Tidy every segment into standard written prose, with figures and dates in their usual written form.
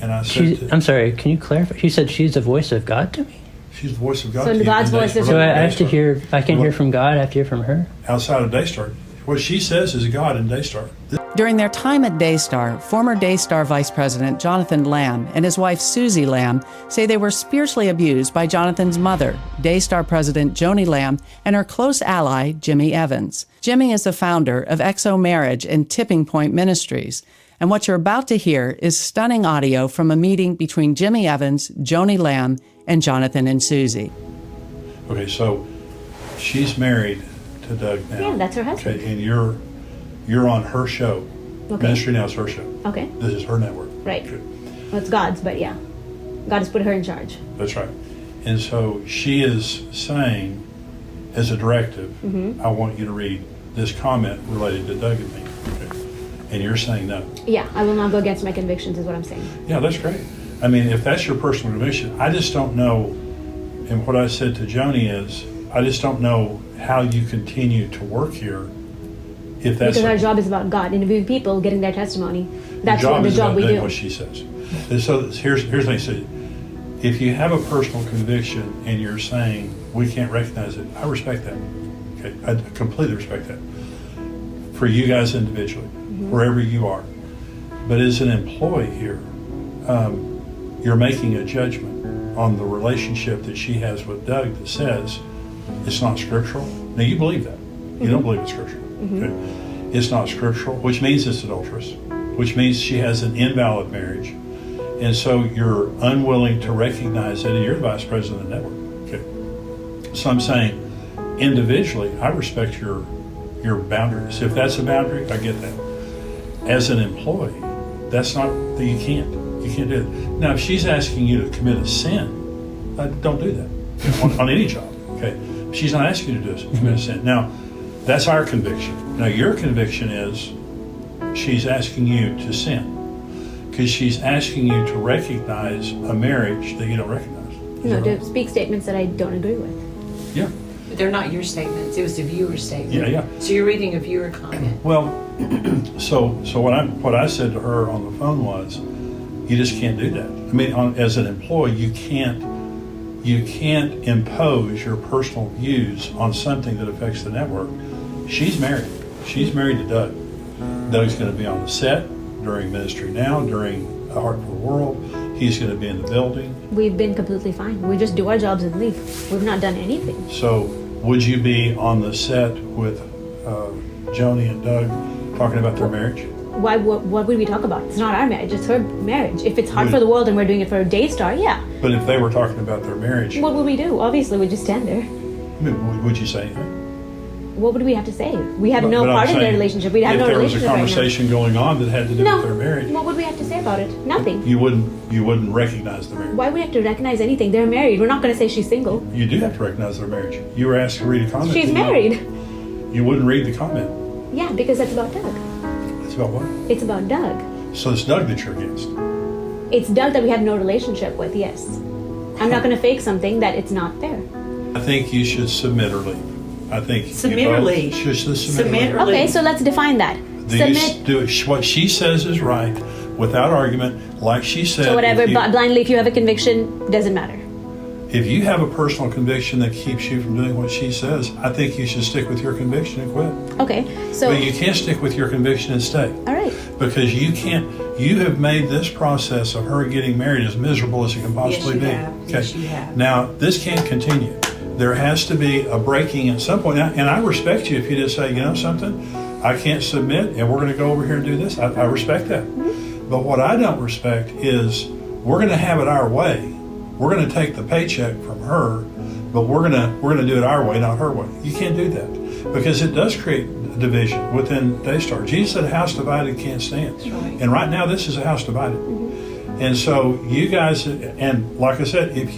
And I said, I'm sorry, can you clarify? She said she's the voice of God to me? she's the voice of God. So to you, God's and voice is- So I have Daystar. to hear, I can hear from God, I have to hear from her? Outside of Daystar. What she says is God in Daystar. During their time at Daystar, former Daystar Vice President Jonathan Lamb and his wife Suzy Lamb say they were spiritually abused by Jonathan's mother, Daystar President Joni Lamb, and her close ally, Jimmy Evans. Jimmy is the founder of XO Marriage and Tipping Point Ministries. And what you're about to hear is stunning audio from a meeting between Jimmy Evans, Joni Lamb, and Jonathan and Suzy. Okay, so she's married to Doug now. Yeah, that's her husband. Okay, and you're on her show. Okay. Ministry Now is her show. Okay. This is her network. Right. Okay. Well, it's God's, but yeah. God has put her in charge. That's right. And so she is saying, as a directive, Mm-hmm. I want you to read this comment related to Doug and me. Okay. And you're saying no. Yeah, I will not go against my convictions is what I'm saying. Yeah, that's great. I mean, if that's your personal conviction, I just don't know, and what I said to Joni is, I just don't know how you continue to work here if that's Because our job is about God, interviewing people, getting their testimony. That's what the is job about we doing do. what she says. And so here's the thing I say. If you have a personal conviction and you're saying we can't recognize it, I respect that. Okay, I completely respect that. For you guys individually, wherever you are. But as an employee here, you're making a judgment on the relationship that she has with Doug that says it's not scriptural. Now you believe that. You don't believe it's scriptural. Okay? It's not scriptural, which means it's adulterous, which means she has an invalid marriage. And so you're unwilling to recognize it, and you're the vice president of the network. Okay. So I'm saying, individually, I respect your boundaries. If that's a boundary, I get that. As an employee, that's not that you can't do it. Now, if she's asking you to commit a sin, don't do that on any job. Okay, she's not asking you to do this, commit a sin. Now, that's our conviction. Now, your conviction is she's asking you to sin because she's asking you to recognize a marriage that you don't recognize. No, to speak statements that I don't agree with. Yeah. But they're not your statements. It was a viewer statement. Yeah. So you're reading a viewer comment. Well, so what I said to her on the phone was, you just can't do that. I mean, as an employee, you can't impose your personal views on something that affects the network. She's married. She's married to Doug. Doug's going to be on the set during Ministry Now, during A Heart for the World. He's going to be in the building. We've been completely fine. We just do our jobs and leave. We've not done anything. So would you be on the set with Joni and Doug talking about their marriage? Why? What would we talk about? It's not our marriage. It's her marriage. If it's hard for the world and we're doing it for Daystar, yeah. But if they were talking about their marriage, What would we do? Obviously, we'd just stand there. I mean, would you say anything? What would we have to say? We have But no I'm part in their saying, relationship. We'd have no relationship If there was a conversation going on that had to do right now. with their marriage, No. What would we have to say about it? Nothing. you wouldn't recognize the marriage. Why would we have to recognize anything? They're married. We're not going to say she's single. You do have to recognize their marriage. You were asked to read a comment. She's married. You wouldn't read the comment. Yeah, because that's about Doug. It's about what? It's about Doug. So it's Doug that you're against. It's Doug that we have no relationship with, yes. I'm not going to fake something that it's not there. I think you should submit or leave. I think Submit you or both leave. should submit Submit or or leave. Okay, so let's define that. What she says is right, without argument, like she said. So whatever, if you- blindly, if you have a conviction, doesn't matter. If you have a personal conviction that keeps you from doing what she says, I think you should stick with your conviction and quit. Okay, so, But you can't stick with your conviction and stay. all right. Because you have made this process of her getting married as miserable as it can possibly Yes, you be. have. Yes, you have. Now, this can't continue. There has to be a breaking at some point. And I respect you if you just say, you know something, I can't submit and we're going to go over here and do this. I respect that. But what I don't respect is we're going to have it our way. We're going to take the paycheck from her, but we're going to do it our way, not her way. You can't do that because it does create division within Daystar. Jesus said, "A house divided can't stand." That's right. And right now, this is a house divided. And so you guys, and like I said, if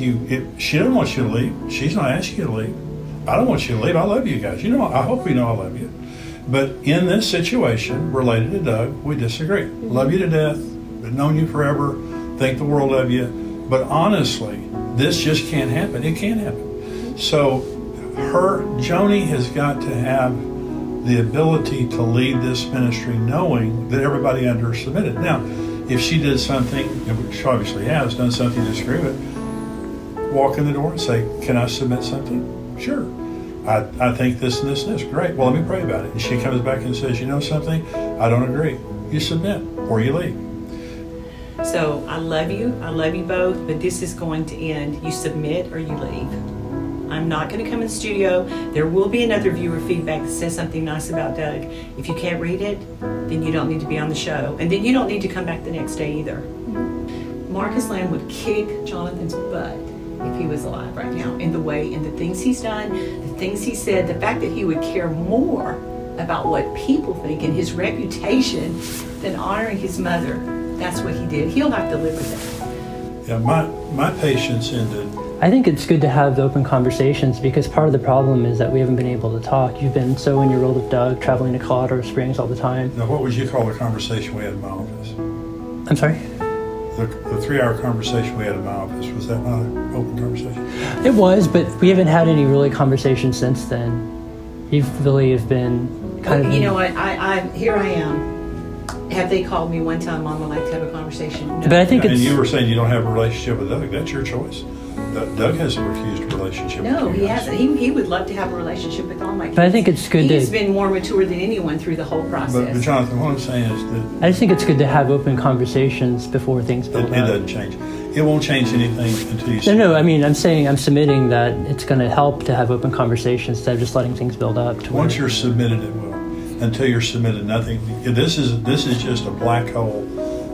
she doesn't want you to leave, she's not asking you to leave. I don't want you to leave. I love you guys. You know, I hope you know I love you. But in this situation related to Doug, we disagree. Love you to death. Been known you forever. Think the world of you. But honestly, this just can't happen. It can't happen. So Joni has got to have the ability to lead this ministry knowing that everybody under her submitted. Now, If she did something, and she obviously has done something to disagree with, walk in the door and say, can I submit something? Sure. I think this and this and this. Great. Well, let me pray about it. And she comes back and says, you know something? I don't agree. You submit or you leave. So I love you both, but this is going to end. You submit or you leave. I'm not going to come in the studio. There will be another viewer feedback that says something nice about Doug. If you can't read it, then you don't need to be on the show. And then you don't need to come back the next day either. Marcus Lamb would kick Jonathan's butt if he was alive right now, in the things he's done, the things he said, the fact that he would care more about what people think and his reputation than honoring his mother. That's what he did. He'll have to live with that. Yeah, my patience ended. I think it's good to have open conversations because part of the problem is that we haven't been able to talk. You've been so in your role with Doug, traveling to Colorado Springs all the time. Now, what would you call the conversation we had in my office? I'm sorry? The 3-hour conversation we had in my office, was that not an open conversation? It was, but we haven't had any really conversations since then. You've really have been kind of... You know what? Here I am. Have they called me one time, Mom, I'd like to have a conversation? No. But I think And it's... you were saying you don't have a relationship with Doug. That's your choice. Doug hasn't refused a relationship No, with you he guys. hasn't. He would love to have a relationship with all my kids. But I think it's good He's to... been more mature than anyone through the whole process. But Jonathan, what I'm saying is that I just think it's good to have open conversations before things it build up. doesn't change. It won't change anything until you No, I mean, I'm submitting that it's going to help to have open conversations instead of just letting things build up. To Once where- you're submitted, it will. Until you're submitted, nothing. This is just a black hole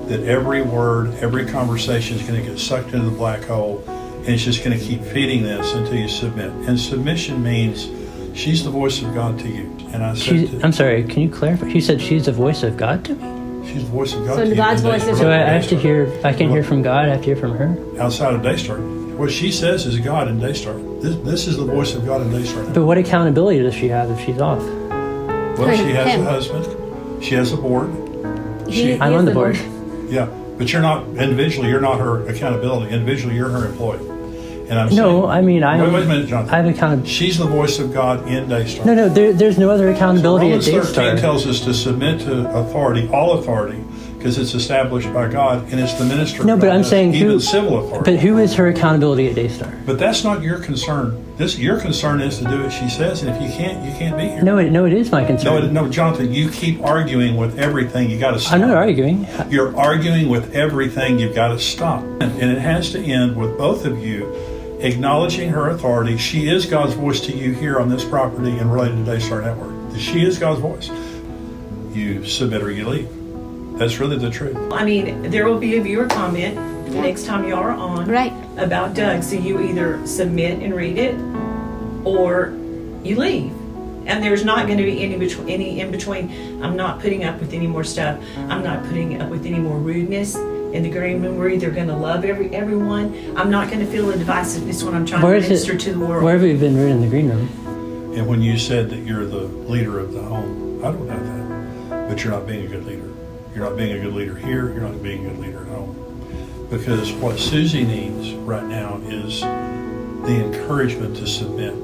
that every word, every conversation is going to get sucked into the black hole, and it's just going to keep feeding this until you submit. And submission means she's the voice of God to you. And I said, I'm sorry, can you clarify? She said she's the voice of God to me? she's the voice of God So to you. God's And voice is- So I have to Daystar. hear, I can hear from God, I have to hear from her? Outside of Daystar. What she says is God in Daystar. This is the voice of God in Daystar. But what accountability does she have if she's off? Well, she has Him. a husband. She has a board. I'm on the board. Yeah, but you're not individually. You're not her accountability. Individually, you're her employee. And I'm No, saying, I mean, wait a minute, Jonathan. I have accountability. She's the voice of God in Daystar. No, there's no other accountability at Romans 13 Daystar. tells us to submit to authority, all authority, because it's established by God and it's the minister. No, of but God I'm does, saying even who- civil authority. But who is her accountability at Daystar? But that's not your concern. Your concern is to do what she says, and if you can't be here. No, it is my concern. No, Jonathan, you keep arguing with everything. You got to stop. I'm not arguing. You're arguing with everything. You've got to stop. And it has to end with both of you acknowledging her authority. She is God's voice to you here on this property and related to Daystar Network. She is God's voice. You submit or you leave. That's really the truth. I mean, there will be a viewer comment the next time y'all are on Right. about Doug. So you either submit and read it or you leave. And there's not going to be any in between. I'm not putting up with any more stuff. I'm not putting up with any more rudeness in the green room. We're either going to love everyone. I'm not going to feel a divisiveness when I'm trying Where to is it? minister to the world. Where have we been rude in the green room? And when you said that you're the leader of the home, I don't know that. But you're not being a good leader. You're not being a good leader here. You're not being a good leader at home. Because what Suzy needs right now is the encouragement to submit,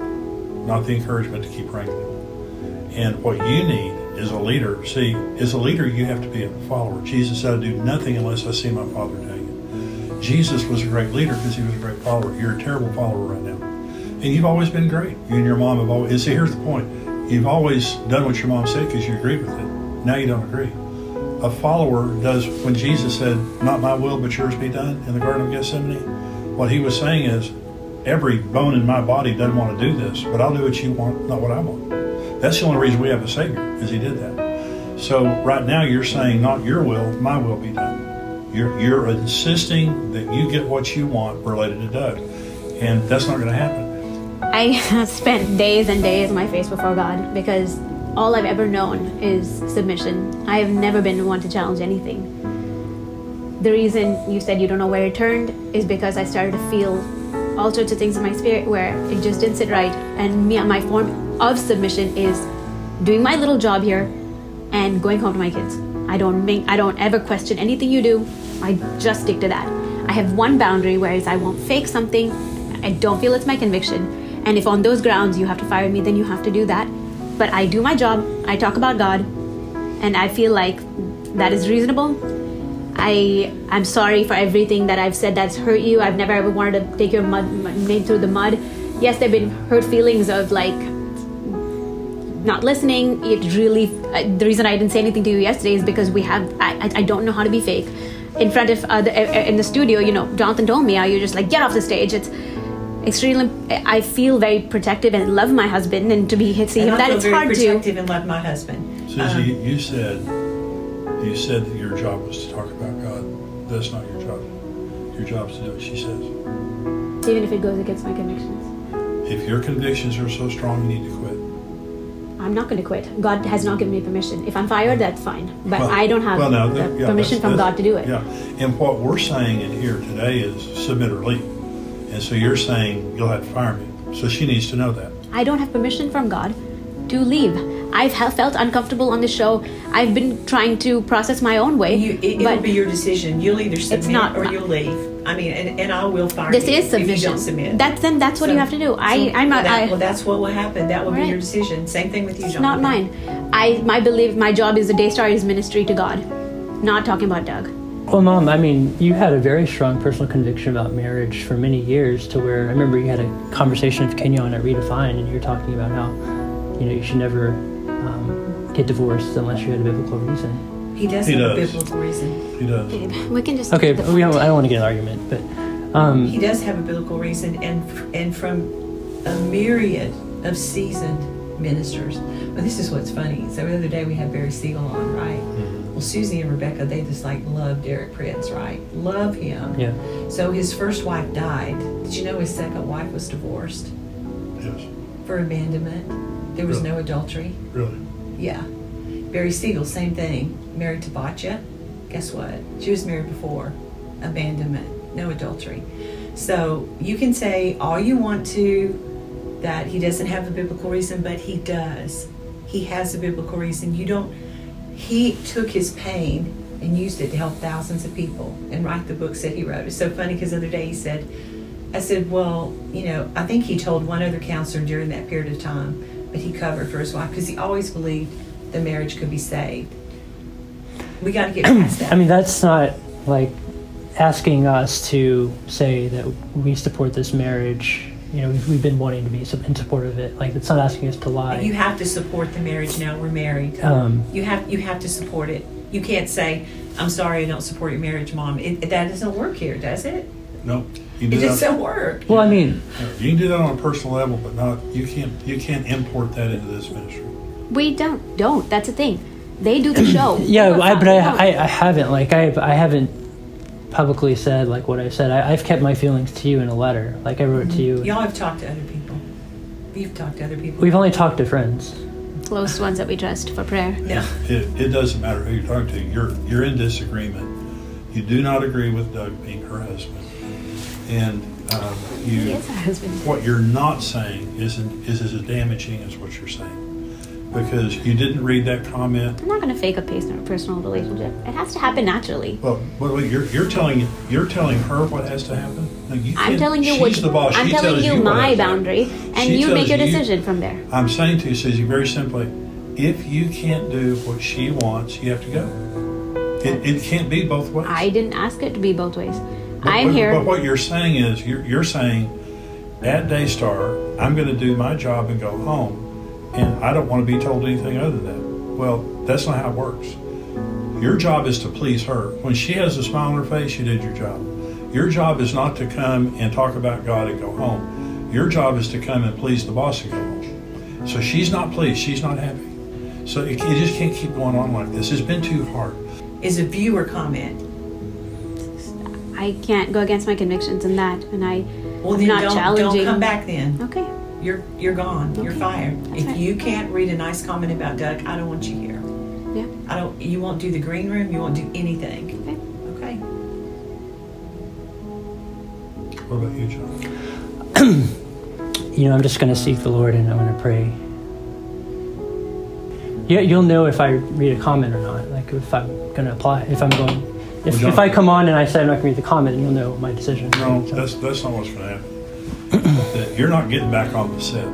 not the encouragement to keep wrangling. And what you need is a leader. See, as a leader, you have to be a follower. Jesus said, I do nothing unless I see my Father doing it. Jesus was a great leader because he was a great follower. You're a terrible follower right now. And you've always been great. You and your mom have always, and see, here's the point. You've always done what your mom said because you agreed with it. Now you don't agree. A follower does, when Jesus said, not my will, but yours be done in the Garden of Gethsemane, what he was saying is, every bone in my body doesn't want to do this, but I'll do what you want, not what I want. That's the only reason we have a Savior, is he did that. So right now you're saying, not your will, my will be done. You're insisting that you get what you want related to Doug. And that's not going to happen. I have spent days and days on my face before God because all I've ever known is submission. I have never been one to challenge anything. The reason you said you don't know where it turned is because I started to feel all sorts of things in my spirit where it just didn't sit right. And my form of submission is doing my little job here and going home to my kids. I don't ever question anything you do. I just stick to that. I have one boundary, whereas I won't fake something. I don't feel it's my conviction. And if on those grounds you have to fire me, then you have to do that. But I do my job. I talk about God. And I feel like that is reasonable. I'm sorry for everything that I've said that's hurt you. I've never ever wanted to take your name through the mud. Yes, there've been hurt feelings of like not listening. It really, the reason I didn't say anything to you yesterday is because I don't know how to be fake. In front of in the studio, Jonathan told me, you're just like, get off the stage. It's extremely, I feel very protective and love my husband, and to see him that it's hard to. I feel very protective and love my husband. Suzy, you said that your job was to talk about God. That's not your job. Your job is to do what she says. Even if it goes against my convictions. If your convictions are so strong, you need to quit. I'm not going to quit. God has not given me permission. If I'm fired, that's fine. But I don't have permission from God to do it. Yeah. And what we're saying in here today is submit or leave. And so you're saying you'll have to fire me. So she needs to know that. I don't have permission from God to leave. I've felt uncomfortable on the show. I've been trying to process my own way. It'll be your decision. You'll either submit or you'll leave. I mean, and I will fire you. This is submission. If you don't submit. That's what you have to do. Well, that's what will happen. That will be your decision. Same thing with you, Jonathan. It's not mine. My job is the Daystar is ministry to God, not talking about Doug. Well, Mom, I mean, you had a very strong personal conviction about marriage for many years, to where I remember you had a conversation with Kenyon at Redefined, and you were talking about how, you should never get divorced unless you had a biblical reason. He does have a biblical reason. He does. We can just okay. I don't want to get an argument, but he does have a biblical reason, and from a myriad of seasoned ministers. But this is what's funny. So the other day we had Barry Siegel on, right? Mm-hmm. Well, Suzy and Rebecca, they just love Derek Prince, right? Love him. Yeah. So his first wife died. Did you know his second wife was divorced? Yes. For abandonment. There was no adultery. Really? Yeah. Barry Siegel, same thing. Married to Batya. Guess what? She was married before. Abandonment. No adultery. So you can say all you want to that he doesn't have a biblical reason, but he does. He has a biblical reason. He took his pain and used it to help thousands of people and write the books that he wrote. It's so funny because the other day I said, well, I think he told one other counselor during that period of time, but he covered for his wife because he always believed the marriage could be saved. We got to get past that. I mean, that's not like asking us to say that we support this marriage. We've been wanting to be in support of it. Like, it's not asking us to lie. You have to support the marriage now. We're married. You have to support it. You can't say, I'm sorry, I don't support your marriage, Mom. That doesn't work here, does it? No. It just doesn't work. Well, I mean, you can do that on a personal level, but not. You can't import that into this ministry. We don't. That's the thing. They do the show. Yeah, I haven't. Like, I haven't publicly said like what I said. I've kept my feelings to you in a letter. Like, I wrote to you. Y'all have talked to other people. You've talked to other people. We've only talked to friends. Close ones that we trust for prayer. Yeah. It doesn't matter who you're talking to. You're in disagreement. You do not agree with Doug being her husband, and He is our husband. what you're not saying is as damaging as what you're saying, because you didn't read that comment. I'm not going to fake a personal relationship. It has to happen naturally. Well, you're telling her what has to happen. No, I'm telling you she's the boss. I'm She telling tells you what my has to boundary, happen. and She you make your tells you- decision from there. I'm saying to you, Suzy, very simply, if you can't do what she wants, you have to go. It can't be both ways. I didn't ask it to be both ways. But what you're saying is, you're saying, at Daystar, I'm going to do my job and go home, and I don't want to be told anything other than that. Well, that's not how it works. Your job is to please her. When she has a smile on her face, you did your job. Your job is not to come and talk about God and go home. Your job is to come and please the boss and go home. So she's not pleased. She's not happy. So you just can't keep going on like this. It's been too hard. Is a viewer comment. I can't go against my convictions in that, and I'm Then not challenging. don't come back then. Okay. You're gone. You're Okay. fired. That's If fine. you can't read a nice comment about Doug, I don't want you here. Yeah. You won't do the green room, you won't do anything. Okay. Okay? What about you, John? I'm just going to seek the Lord, and I'm going to pray. You'll know if I read a comment or not. Like, if I'm going to apply, if I come on and I say I'm not going to read the comment, you'll know my decision. No, So- that's not what's going to happen. That you're not getting back on the set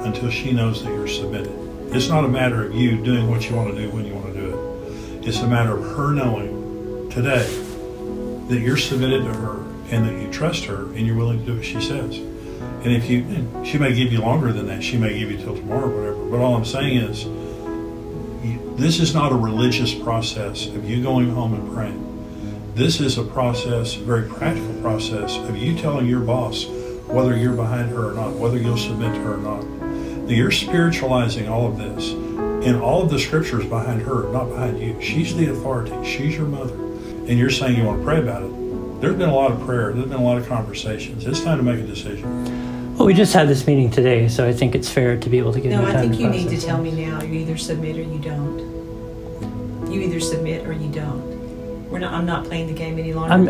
until she knows that you're submitted. It's not a matter of you doing what you want to do when you want to do it. It's a matter of her knowing today that you're submitted to her and that you trust her and you're willing to do what she says. And if you, and she may give you longer than that, she may give you till tomorrow or whatever, but all I'm saying is, this is not a religious process of you going home and praying. This is a process, a very practical process of you telling your boss whether you're behind her or not, whether you'll submit to her or not. Now, you're spiritualizing all of this, and all of the scriptures behind her, not behind you. She's the authority. She's your mother. And you're saying you want to pray about it. There's been a lot of prayer. There's been a lot of conversations. It's time to make a decision. Well, we just had this meeting today, so I think it's fair to be able to give No, you I time think to you need to process tell it. me now. You either submit or you don't. You either submit or you don't. I'm not playing the game any longer. I'm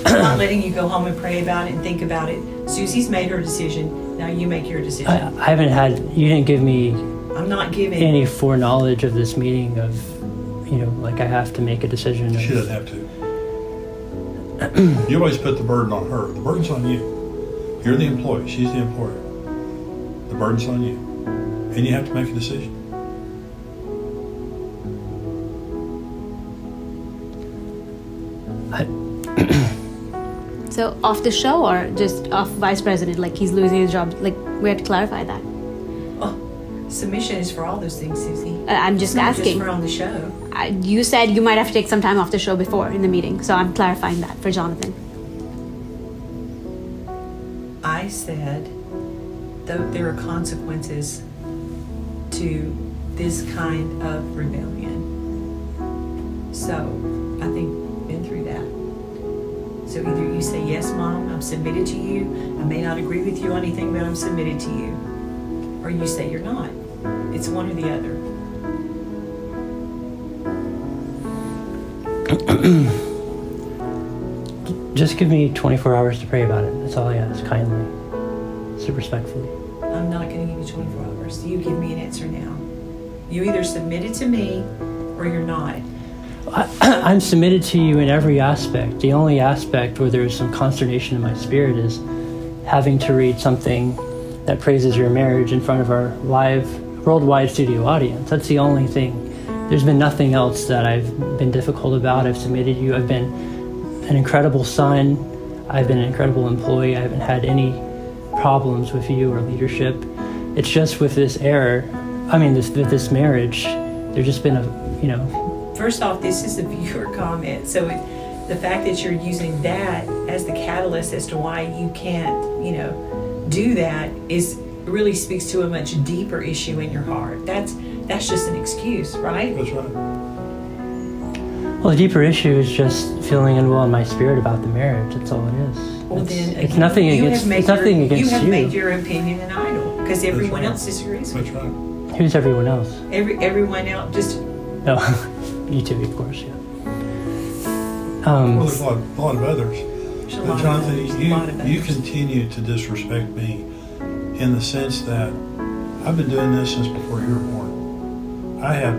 not letting you go home and pray about it and think about it. Susie's made her decision. Now you make your decision. I haven't had, you didn't give me I'm not giving any foreknowledge of this meeting of, like I have to make a decision. She doesn't have to. You always put the burden on her. The burden's on you. You're the employee. She's the employer. The burden's on you. And you have to make a decision. So off the show or just off vice president, like he's losing his job? Like we have to clarify that. Submission is for all those things, Susie. I'm just It's not asking. just for on the show. You said you might have to take some time off the show before in the meeting, so I'm clarifying that for Jonathan. I said that there are consequences to this kind of rebellion. So I think we've been through that. So either you say, yes, Mom, I'm submitted to you. I may not agree with you on anything, but I'm submitted to you. Or you say you're not. It's one or the other. Just give me 24 hours to pray about it. That's all I ask, kindly, so respectfully. I'm not going to give you 24 hours. You give me an answer now. You either submit it to me or you're not. I'm submitted to you in every aspect. The only aspect where there's some consternation in my spirit is having to read something that praises your marriage in front of our live, worldwide studio audience. That's the only thing. There's been nothing else that I've been difficult about. I've submitted you. I've been an incredible son. I've been an incredible employee. I haven't had any problems with you or leadership. It's just with this error, with this marriage, there's just been First off, this is a viewer comment. So the fact that you're using that as the catalyst as to why you can't, do that really speaks to a much deeper issue in your heart. That's just an excuse, right? That's right. Well, the deeper issue is just feeling unwell in my spirit about the marriage. That's all it is. Well, then It's nothing against you have you. made your opinion an idol because everyone right. else disagrees with That's you. right. Who's everyone else? Everyone else just No, you too, of course, yeah. Well, there's a lot of others. there's a But lot Jonathan, of others, a lot of you others. continue to disrespect me in the sense that I've been doing this since before you were born. I have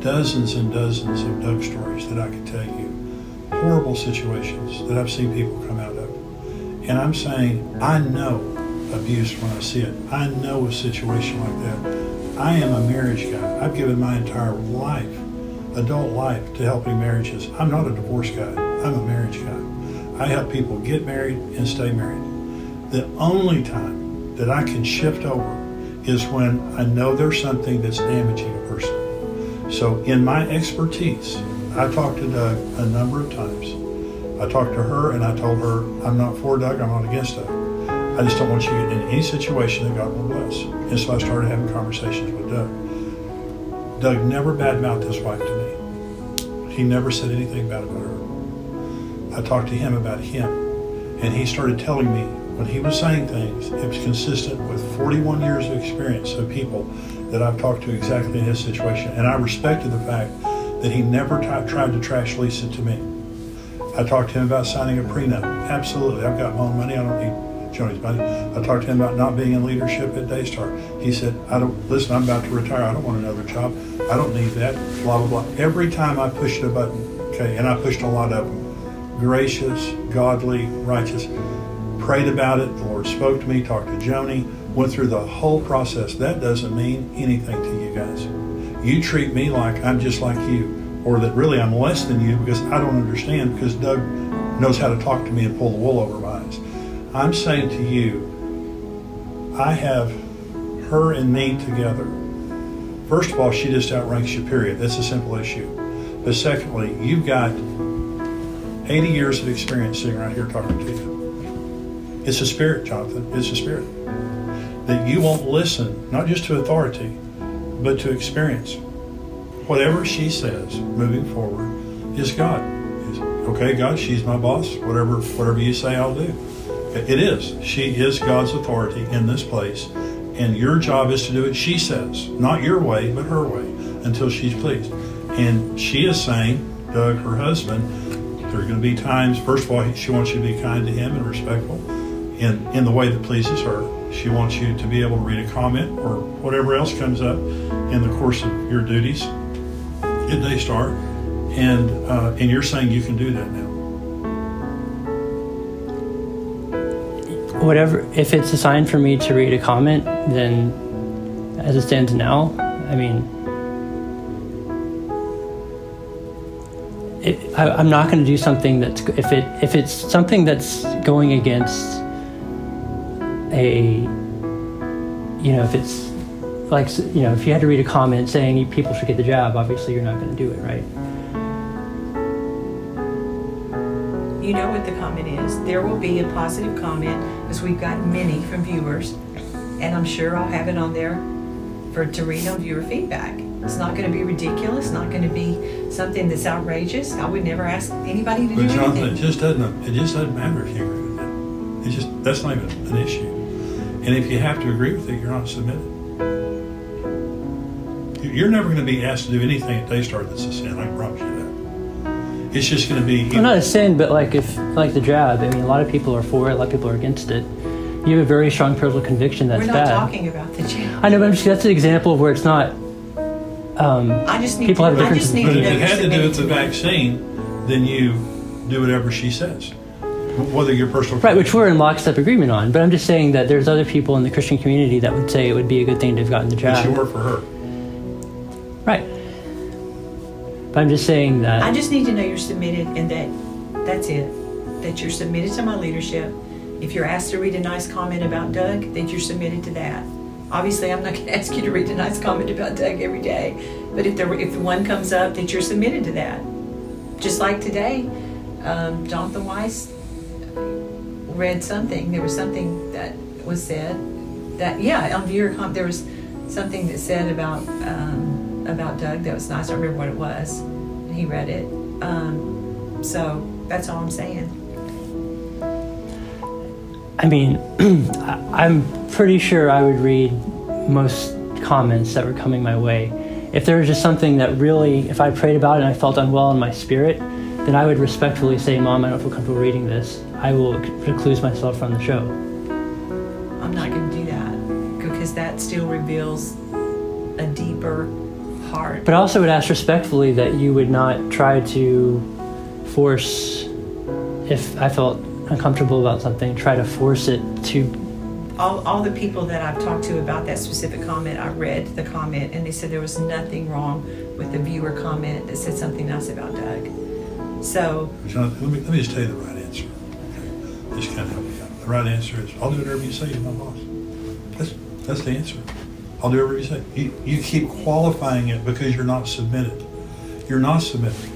dozens and dozens of Doug stories that I could tell you, horrible situations that I've seen people come out of. And I'm saying, I know abuse when I see it. I know a situation like that. I am a marriage guy. I've given my entire life, adult life, to helping marriages. I'm not a divorce guy. I'm a marriage guy. I help people get married and stay married. The only time that I can shift over is when I know there's something that's damaging a person. So in my expertise, I talked to Doug a number of times. I talked to her and I told her, I'm not for Doug, I'm not against Doug. I just don't want you to get in any situation that God will bless. And so I started having conversations with Doug. Doug never badmouthed his wife to me. He never said anything bad about her. I talked to him about him. And he started telling me when he was saying things, it was consistent with 41 years of experience of people that I've talked to exactly in his situation. And I respected the fact that he never tried to trash Lisa to me. I talked to him about signing a prenup. Absolutely. I've got my own money. I don't need Joni's money. I talked to him about not being in leadership at Daystar. He said, I'm about to retire. I don't want another job. I don't need that. Blah, blah, blah. Every time I pushed a button, okay, and I pushed a lot of them, gracious, godly, righteous, prayed about it. The Lord spoke to me, talked to Joni, went through the whole process. That doesn't mean anything to you guys. You treat me like I'm just like you, or that really I'm less than you because I don't understand, because Doug knows how to talk to me and pull the wool over my eyes. I'm saying to you, I have her and me together. First of all, she just outranks you, period. That's a simple issue. But secondly, you've got 80 years of experience sitting right here talking to you. It's a spirit, Jonathan. It's a spirit. That you won't listen, not just to authority, but to experience. Whatever she says moving forward is God. Okay, God, she's my boss. Whatever you say, I'll do. It is. She is God's authority in this place. And your job is to do what she says. Not your way, but her way, until she's pleased. And she is saying, Doug, her husband, there are going to be times, first of all, she wants you to be kind to him and respectful in the way that pleases her. She wants you to be able to read a comment or whatever else comes up in the course of your duties at Daystar. And you're saying you can do that now. Whatever, if it's assigned for me to read a comment, then as it stands now, I mean, I'm not going to do something that's, if it's something that's going against if it's like, if you had to read a comment saying people should get the job, obviously you're not going to do it, right? You know what the comment is. There will be a positive comment, because we've got many from viewers, and I'm sure I'll have it on there to read on viewer feedback. It's not going to be ridiculous, not going to be something that's outrageous. I would never ask anybody to do But Jonathan, anything. it just doesn't matter if you agree with that. That's not even an issue. And if you have to agree with it, you're not submitted. You're never going to be asked to do anything at Daystar that's a sin. I can promise you that. It's just going to be. Well, not a sin, but like the job. I mean, a lot of people are for it, a lot of people are against it. You have a very strong personal conviction that's We're not bad. talking about the job. I know, but that's an example of where it's not. I just need people to, have I just need But to if know it you're had to do submitted with the to me. vaccine, then you do whatever she says, whether your personal. Right, which we're in lockstep agreement on. But I'm just saying that there's other people in the Christian community that would say it would be a good thing to have gotten the But you job. work for her. Right. But I'm just saying that. I just need to know you're submitted, and that's it. That you're submitted to my leadership. If you're asked to read a nice comment about Doug, that you're submitted to that. Obviously, I'm not going to ask you to read a nice comment about Doug every day. But if the one comes up, that you're submitted to that. Just like today, Jonathan Weiss read something. There was something that was said that, on viewer comment, there was something that said about Doug that was nice. I don't remember what it was. He read it. So that's all I'm saying. I mean, I'm pretty sure I would read most comments that were coming my way. If there was just something that really, if I prayed about it and I felt unwell in my spirit, then I would respectfully say, Mom, I don't feel comfortable reading this. I will recluse myself from the show. I'm not going to do that, because that still reveals a deeper heart. But I also would ask respectfully that you would not try to force, if I felt uncomfortable about something, try to force it to. All the people that I've talked to about that specific comment, I read the comment, and they said there was nothing wrong with the viewer comment that said something nice about Doug. So, Jonathan, let me just tell you the right answer. Okay? Just kind of help you out. The right answer is, I'll do whatever you say, you're my boss. That's the answer. I'll do whatever you say. You keep qualifying it because you're not submitted. You're not submitted.